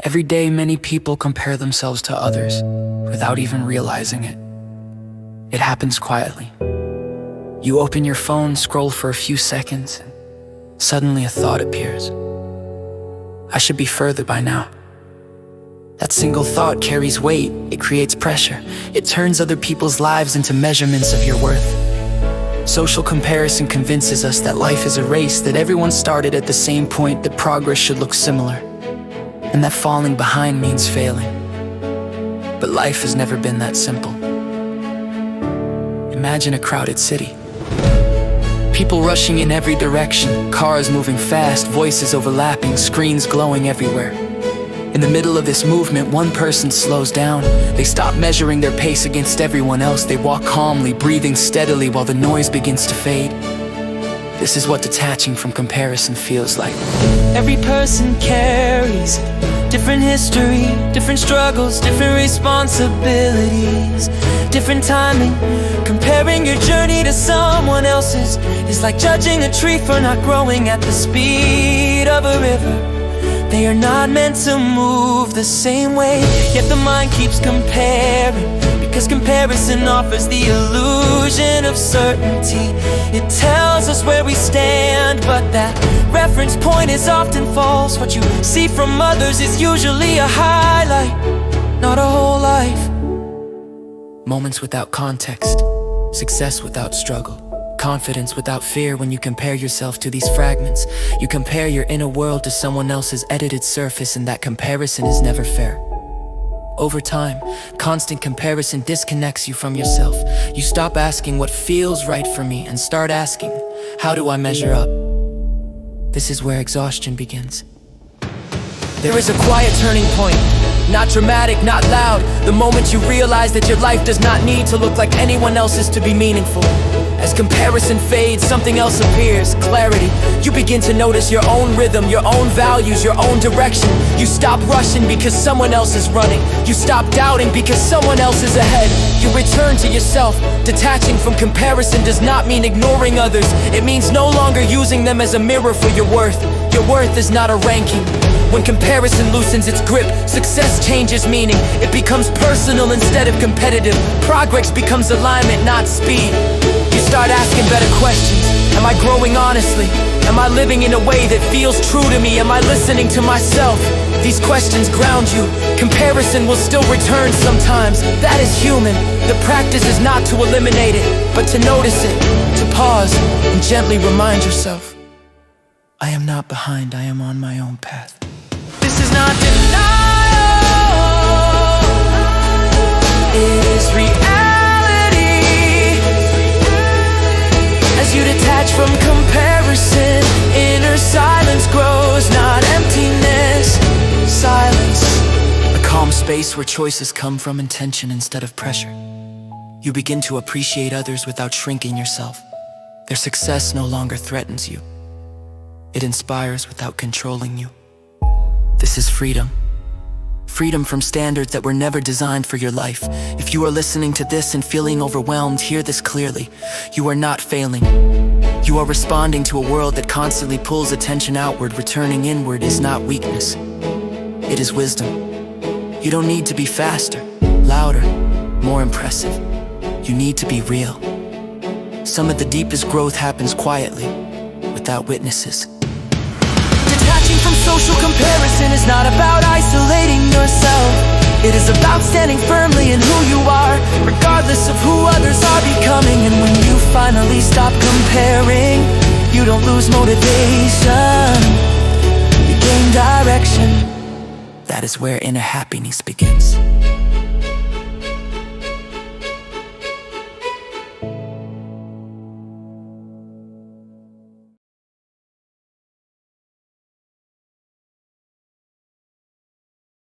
Every day, many people compare themselves to others without even realizing it. It happens quietly. You open your phone, scroll for a few seconds, and suddenly a thought appears. I should be further by now. That single thought carries weight. It creates pressure. It turns other people's lives into measurements of your worth. Social comparison convinces us that life is a race, that everyone started at the same point, that progress should look similar, and that falling behind means failing. But life has never been that simple. Imagine a crowded city. People rushing in every direction, cars moving fast, voices overlapping, screens glowing everywhere. In the middle of this movement, one person slows down. They stop measuring their pace against everyone else. They walk calmly, breathing steadily while the noise begins to fade. This is what detaching from comparison feels like. Every person carries different history, different struggles, different responsibilities, different timing. Comparing your journey to someone else's is like judging a tree for not growing at the speed of a river. They are not meant to move the same way, yet the mind keeps comparing, because comparison offers the illusion of certainty. It tells us where we stand, but that reference point is often false. What you see from others is usually a highlight, not a whole life. Moments without context, success without struggle, confidence without fear. When you compare yourself to these fragments, you compare your inner world to someone else's edited surface, and that comparison is never fair. Over time, constant comparison disconnects you from yourself. You stop asking what feels right for me and start asking, how do I measure up? This is where exhaustion begins. There is a quiet turning point, not dramatic, not loud. The moment you realize that your life does not need to look like anyone else's to be meaningful. As comparison fades, something else appears, clarity. You begin to notice your own rhythm, your own values, your own direction. You stop rushing because someone else is running. You stop doubting because someone else is ahead. You return to yourself. Detaching from comparison does not mean ignoring others. It means no longer using them as a mirror for your worth. Your worth is not a ranking. When comparison loosens its grip, success changes meaning. It becomes personal instead of competitive. Progress becomes alignment, not speed. You start asking better questions. Am I growing honestly? Am I living in a way that feels true to me? Am I listening to myself? These questions ground you. Comparison will still return sometimes. That is human. The practice is not to eliminate it, but to notice it, to pause, and gently remind yourself, I am not behind, I am on my own path. This is not denial, it is reality. As you detach from comparison, inner silence grows, not emptiness, silence. A calm space where choices come from intention instead of pressure. You begin to appreciate others without shrinking yourself. Their success no longer threatens you. It inspires without controlling you. This is freedom. Freedom from standards that were never designed for your life. If you are listening to this and feeling overwhelmed, hear this clearly. You are not failing. You are responding to a world that constantly pulls attention outward. Returning inward is not weakness. It is wisdom. You don't need to be faster, louder, more impressive. You need to be real. Some of the deepest growth happens quietly, without witnesses. Detaching from social comparison is not about isolating yourself. It is about standing firmly in who you are, regardless of who others are becoming. And when you finally stop comparing, you don't lose motivation, you gain direction. That is where inner happiness begins.